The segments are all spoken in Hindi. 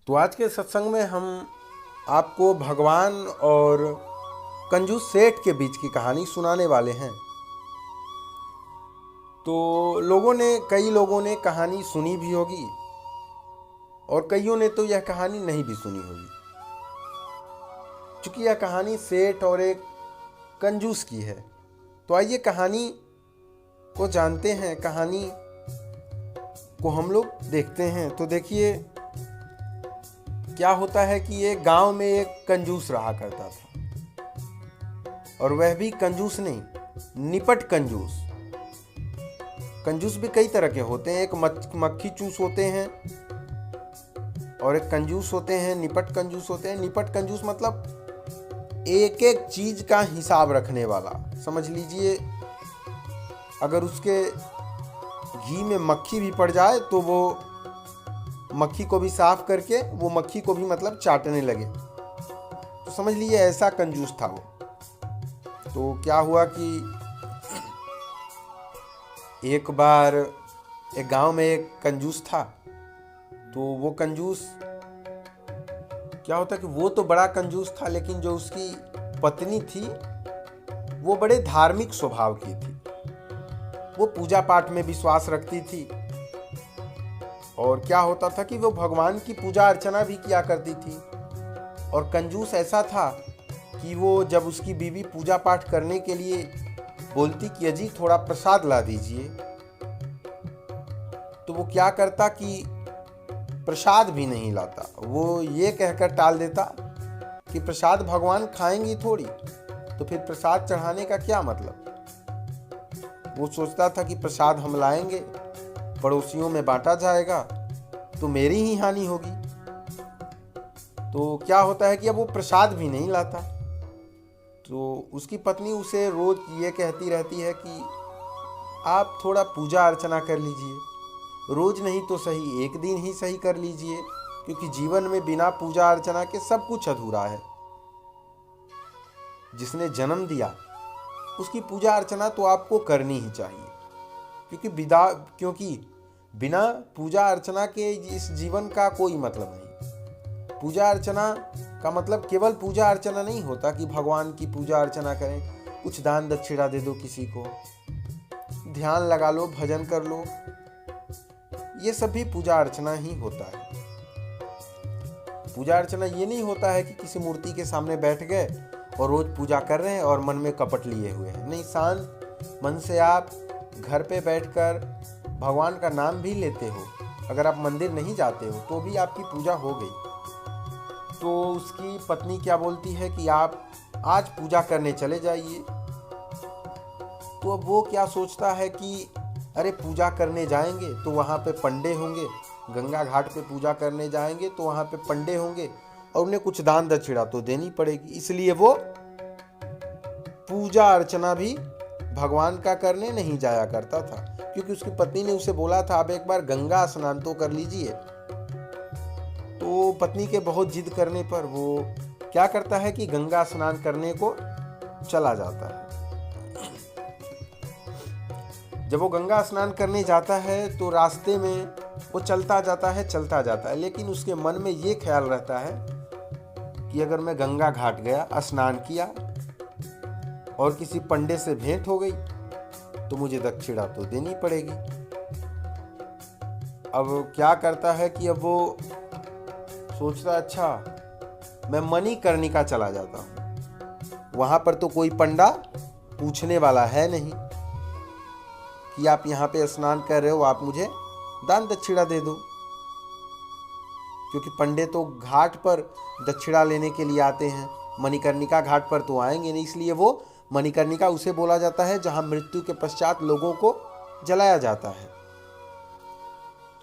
तो आज के सत्संग में हम आपको भगवान और कंजूस सेठ के बीच की कहानी सुनाने वाले हैं। तो कई लोगों ने कहानी सुनी भी होगी और कईयों ने तो यह कहानी नहीं भी सुनी होगी। चूंकि यह कहानी सेठ और एक कंजूस की है, तो आइए कहानी को जानते हैं, कहानी को हम लोग देखते हैं। तो देखिए क्या होता है कि एक गांव में एक कंजूस रहा करता था, और वह भी कंजूस नहीं, निपट कंजूस। कंजूस भी कई तरह के होते हैं, एक मक्खी चूस होते हैं और एक कंजूस होते हैं, निपट कंजूस होते हैं। निपट कंजूस मतलब एक एक चीज का हिसाब रखने वाला। समझ लीजिए अगर उसके घी में मक्खी भी पड़ जाए तो वो मक्खी को भी साफ करके वो मक्खी को भी मतलब चाटने लगे। तो समझ लीजिए ऐसा कंजूस था वो। तो क्या हुआ कि एक बार एक गांव में एक कंजूस था। तो वो कंजूस क्या होता कि वो तो बड़ा कंजूस था, लेकिन जो उसकी पत्नी थी वो बड़े धार्मिक स्वभाव की थी। वो पूजा पाठ में विश्वास रखती थी और क्या होता था कि वो भगवान की पूजा अर्चना भी किया करती थी। और कंजूस ऐसा था कि वो जब उसकी बीवी पूजा पाठ करने के लिए बोलती कि अजी थोड़ा प्रसाद ला दीजिए, तो वो क्या करता कि प्रसाद भी नहीं लाता। वो ये कहकर टाल देता कि प्रसाद भगवान खाएंगी थोड़ी, तो फिर प्रसाद चढ़ाने का क्या मतलब। वो सोचता था कि प्रसाद हम लाएंगे, पड़ोसियों में बांटा जाएगा, तो मेरी ही हानि होगी। तो क्या होता है कि अब वो प्रसाद भी नहीं लाता। तो उसकी पत्नी उसे रोज ये कहती रहती है कि आप थोड़ा पूजा अर्चना कर लीजिए, रोज नहीं तो सही एक दिन ही सही कर लीजिए, क्योंकि जीवन में बिना पूजा अर्चना के सब कुछ अधूरा है। जिसने जन्म दिया उसकी पूजा अर्चना तो आपको करनी ही चाहिए, क्योंकि बिना पूजा अर्चना के इस जीवन का कोई मतलब नहीं। पूजा अर्चना का मतलब केवल पूजा अर्चना नहीं होता कि भगवान की पूजा अर्चना करें, कुछ दान दक्षिणा दे दो किसी को, ध्यान लगा लो, भजन कर लो, ये सब भी पूजा अर्चना ही होता है। पूजा अर्चना ये नहीं होता है कि किसी मूर्ति के सामने बैठ गए और रोज पूजा कर रहे हैं और मन में कपट लिए हुए हैं। नहीं, शांत मन से आप घर पे बैठकर भगवान का नाम भी लेते हो, अगर आप मंदिर नहीं जाते हो तो भी आपकी पूजा हो गई। तो उसकी पत्नी क्या बोलती है कि आप आज पूजा करने चले जाइए। तो अब वो क्या सोचता है कि अरे पूजा करने जाएंगे तो वहाँ पे पंडे होंगे, गंगा घाट पे पूजा करने जाएंगे तो वहाँ पे पंडे होंगे और उन्हें कुछ दान दक्षिणा तो देनी पड़ेगी। इसलिए वो पूजा अर्चना भी भगवान का करने नहीं जाया करता था, क्योंकि उसकी पत्नी ने उसे बोला था आप एक बार गंगा स्नान तो कर लीजिए। तो पत्नी के बहुत जिद करने पर वो क्या करता है कि गंगा स्नान करने को चला जाता है। जब वो गंगा स्नान करने जाता है तो रास्ते में वो चलता जाता है, लेकिन उसके मन में ये ख्याल रहता है कि अगर मैं गंगा घाट गया, स्नान किया और किसी पंडे से भेंट हो गई तो मुझे दक्षिणा तो देनी पड़ेगी। अब क्या करता है कि अब वो सोचता अच्छा मैं मणिकर्णिका चला जाता हूँ, वहां पर तो कोई पंडा पूछने वाला है नहीं कि आप यहाँ पे स्नान कर रहे हो, आप मुझे दान दक्षिणा दे दो, क्योंकि पंडे तो घाट पर दक्षिणा लेने के लिए आते हैं, मणिकर्णिका घाट पर तो आएंगे नहीं। इसलिए वो मणिकर्णिका उसे बोला जाता है जहां मृत्यु के पश्चात लोगों को जलाया जाता है।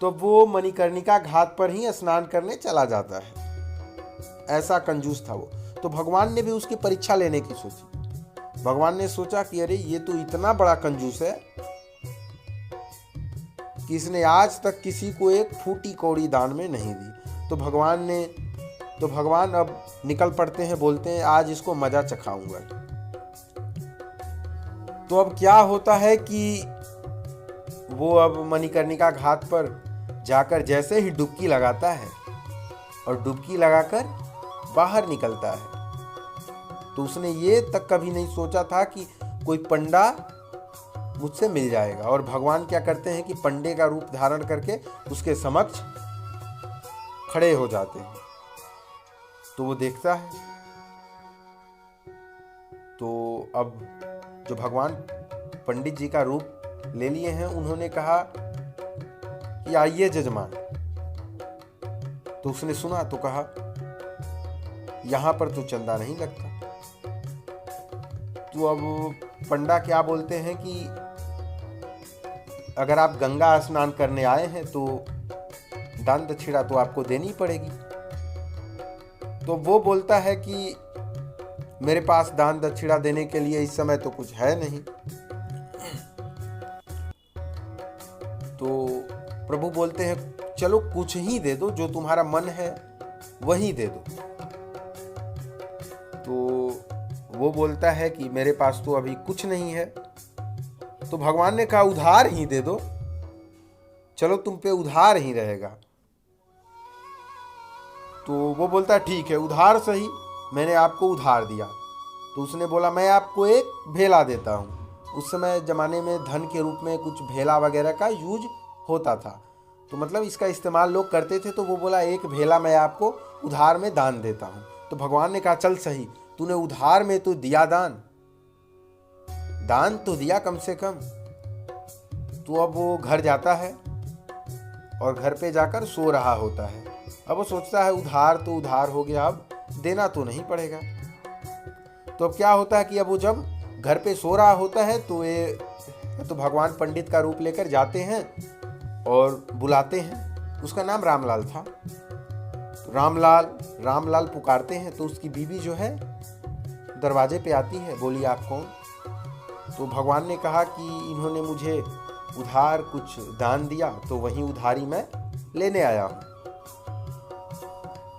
तो वो मणिकर्णिका घाट पर ही स्नान करने चला जाता है। ऐसा कंजूस था वो। तो भगवान ने भी उसकी परीक्षा लेने की सोची। भगवान ने सोचा कि अरे ये तो इतना बड़ा कंजूस है कि इसने आज तक किसी को एक फूटी कौड़ी दान में नहीं दी। तो भगवान अब निकल पड़ते हैं, बोलते हैं आज इसको मजा चखाऊंगा। तो अब क्या होता है कि वो अब मणिकर्णिका घाट पर जाकर जैसे ही डुबकी लगाता है और डुबकी लगाकर बाहर निकलता है। तो उसने ये तक कभी नहीं सोचा था कि कोई पंडा मुझसे मिल जाएगा। और भगवान क्या करते हैं कि पंडे का रूप धारण करके उसके समक्ष खड़े हो जाते हैं। तो वो देखता है। तो अब जो भगवान पंडित जी का रूप ले लिए हैं, उन्होंने कहा कि आइए जजमान। तो उसने सुना तो कहा यहां पर तो चंदा नहीं लगता। तो अब पंडा क्या बोलते हैं कि अगर आप गंगा स्नान करने आए हैं तो दान दक्षिणा तो आपको देनी पड़ेगी। तो वो बोलता है कि मेरे पास दान दक्षिणा देने के लिए इस समय तो कुछ है नहीं। तो प्रभु बोलते हैं चलो कुछ ही दे दो, जो तुम्हारा मन है वही दे दो। तो वो बोलता है कि मेरे पास तो अभी कुछ नहीं है। तो भगवान ने कहा उधार ही दे दो, चलो तुम पे उधार ही रहेगा। तो वो बोलता है ठीक है, उधार सही, मैंने आपको उधार दिया। तो उसने बोला मैं आपको एक भेला देता हूँ। उस समय ज़माने में धन के रूप में कुछ भेला वगैरह का यूज होता था, तो मतलब इसका इस्तेमाल लोग करते थे। तो वो बोला एक भेला मैं आपको उधार में दान देता हूँ। तो भगवान ने कहा चल सही, तूने उधार में तो दिया दान तो दिया कम से कम। तो अब वो घर जाता है और घर पे जाकर सो रहा होता है। अब वो सोचता है उधार तो उधार हो गया, अब देना तो नहीं पड़ेगा। तो अब क्या होता है कि अब वो जब घर पे सो रहा होता है तो भगवान पंडित का रूप लेकर जाते हैं और बुलाते हैं। उसका नाम रामलाल था। रामलाल पुकारते हैं। तो उसकी बीवी जो है दरवाजे पे आती है, बोली आप कौन? तो भगवान ने कहा कि इन्होंने मुझे उधार कुछ दान दिया, तो वही उधारी मैं लेने आया हूँ।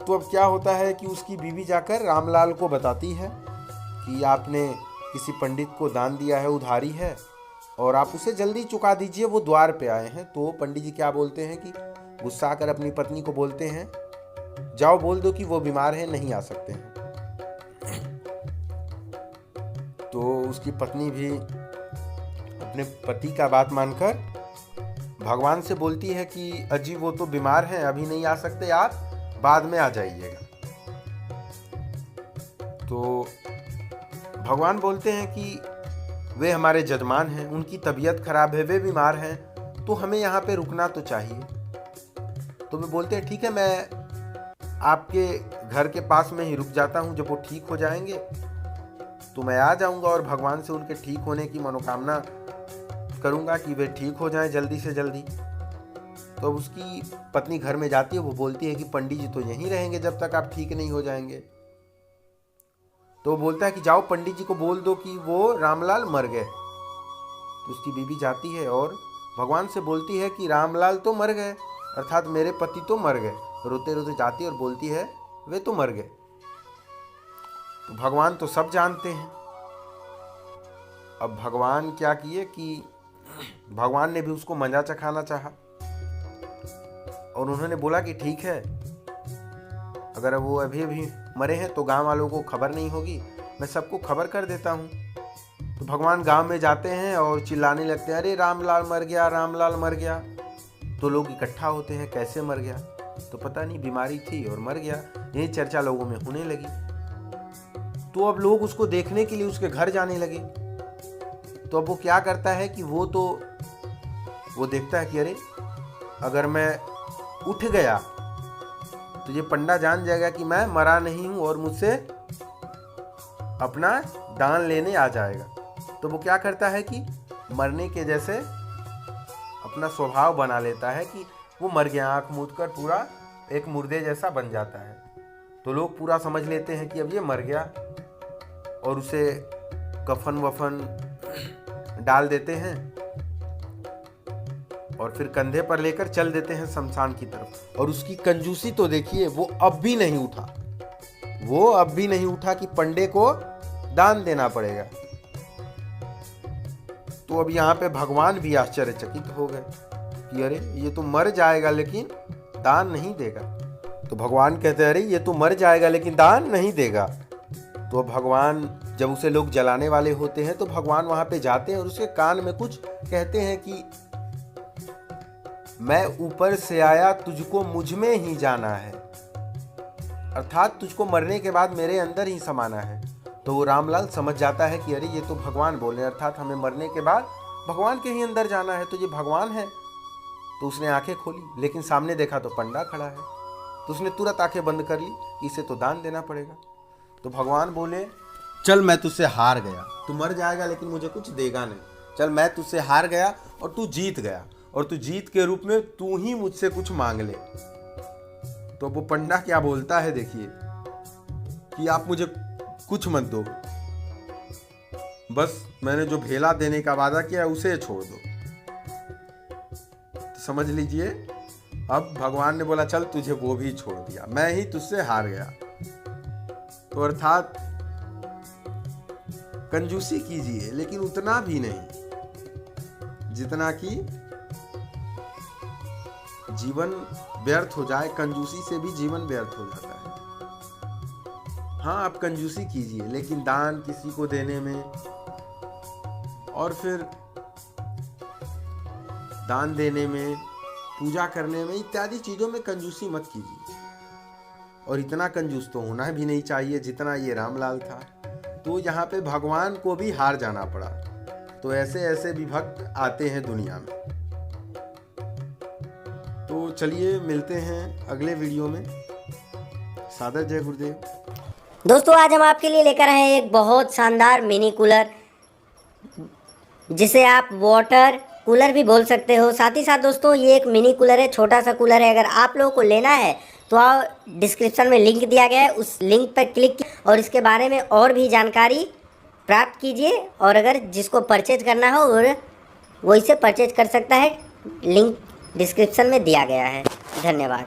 तो अब क्या होता है कि उसकी बीवी जाकर रामलाल को बताती है कि आपने किसी पंडित को दान दिया है, उधारी है, और आप उसे जल्दी चुका दीजिए, वो द्वार पे आए हैं। तो पंडित जी क्या बोलते हैं कि गुस्सा आकर अपनी पत्नी को बोलते हैं जाओ बोल दो कि वो बीमार है, नहीं आ सकते हैं। तो उसकी पत्नी भी अपने पति का बात मानकर भगवान से बोलती है कि अजी वो तो बीमार हैं, अभी नहीं आ सकते, आप बाद में आ जाइएगा। तो भगवान बोलते हैं कि वे हमारे जजमान हैं, उनकी तबीयत खराब है, वे बीमार हैं, तो हमें यहाँ पे रुकना तो चाहिए। तो वे बोलते हैं ठीक है, मैं आपके घर के पास में ही रुक जाता हूँ, जब वो ठीक हो जाएंगे तो मैं आ जाऊँगा और भगवान से उनके ठीक होने की मनोकामना करूँगा कि वे ठीक हो जाएं जल्दी से जल्दी। तो अब उसकी पत्नी घर में जाती है, वो बोलती है कि पंडित जी तो यहीं रहेंगे जब तक आप ठीक नहीं हो जाएंगे। तो वो बोलता है कि जाओ पंडित जी को बोल दो कि वो रामलाल मर गए। तो उसकी बीवी जाती है और भगवान से बोलती है कि रामलाल तो मर गए, अर्थात मेरे पति तो मर गए। रोते रोते जाती है और बोलती है वे तो मर गए। तो भगवान तो सब जानते हैं। अब भगवान क्या किए कि भगवान ने भी उसको मजा चखाना चाहा और उन्होंने बोला कि ठीक है, अगर वो अभी मरे हैं तो गांव वालों को खबर नहीं होगी, मैं सबको खबर कर देता हूँ। तो भगवान गांव में जाते हैं और चिल्लाने लगते हैं अरे रामलाल मर गया, रामलाल मर गया। तो लोग इकट्ठा होते हैं, कैसे मर गया? तो पता नहीं, बीमारी थी और मर गया। यही चर्चा लोगों में होने लगी। तो अब लोग उसको देखने के लिए उसके घर जाने लगे। तो अब वो क्या करता है कि वो देखता है कि अरे अगर मैं उठ गया तो ये पंडा जान जाएगा कि मैं मरा नहीं हूं और मुझसे अपना दान लेने आ जाएगा। तो वो क्या करता है कि मरने के जैसे अपना स्वभाव बना लेता है कि वो मर गया, आंख मूंद कर पूरा एक मुर्दे जैसा बन जाता है। तो लोग पूरा समझ लेते हैं कि अब ये मर गया और उसे कफन वफन डाल देते हैं और फिर कंधे पर लेकर चल देते हैं शमशान की तरफ। और उसकी कंजूसी तो देखिए, वो अब भी नहीं उठा कि पंडे को दान देना पड़ेगा। तो अब यहाँ पे भगवान भी आश्चर्यचकित हो गए कि अरे ये तो मर जाएगा लेकिन दान नहीं देगा। तो भगवान कहते हैं अरे ये तो मर जाएगा लेकिन दान नहीं देगा। तो भगवान जब उसे लोग जलाने वाले होते हैं तो भगवान वहां पे जाते हैं और उसके कान में कुछ कहते हैं कि मैं ऊपर से आया, तुझको मुझ में ही जाना है, अर्थात तुझको मरने के बाद मेरे अंदर ही समाना है। तो वो रामलाल समझ जाता है कि अरे ये तो भगवान बोल रहे हैं, अर्थात हमें मरने के बाद भगवान के ही अंदर जाना है, तो ये भगवान है। तो उसने आंखें खोली, लेकिन सामने देखा तो पंडा खड़ा है। तो उसने तुरंत आंखें बंद कर ली, इसे तो दान देना पड़ेगा। तो भगवान बोले चल मैं तुझसे हार गया, तू मर जाएगा लेकिन मुझे कुछ देगा नहीं। चल मैं तुझसे हार गया और तू जीत गया, और तू जीत के रूप में तू ही मुझसे कुछ मांग ले। तो वो पंडा क्या बोलता है देखिए कि आप मुझे कुछ मत दो, बस मैंने जो भेला देने का वादा किया उसे छोड़ दो। तो समझ लीजिए अब भगवान ने बोला चल तुझे वो भी छोड़ दिया, मैं ही तुझसे हार गया। तो अर्थात कंजूसी कीजिए लेकिन उतना भी नहीं जितना कि जीवन व्यर्थ हो जाए। कंजूसी से भी जीवन व्यर्थ हो जाता है। हाँ आप कंजूसी कीजिए लेकिन दान किसी को देने में और फिर दान देने में, पूजा करने में, इत्यादि चीजों में कंजूसी मत कीजिए। और इतना कंजूस तो होना भी नहीं चाहिए जितना ये रामलाल था। तो यहाँ पे भगवान को भी हार जाना पड़ा। तो ऐसे ऐसे भी भक्त आते हैं दुनिया में। तो चलिए मिलते हैं अगले वीडियो में। सादर जय गुरुदेव। दोस्तों आज हम आपके लिए लेकर आए हैं एक बहुत शानदार मिनी कूलर, जिसे आप वाटर कूलर भी बोल सकते हो। साथ ही साथ दोस्तों ये एक मिनी कूलर है, छोटा सा कूलर है। अगर आप लोगों को लेना है तो आप डिस्क्रिप्शन में लिंक दिया गया है, उस लिंक पर क्लिक और इसके बारे में और भी जानकारी प्राप्त कीजिए। और अगर जिसको परचेज करना हो वो इसे परचेज कर सकता है, लिंक डिस्क्रिप्शन में दिया गया है। धन्यवाद।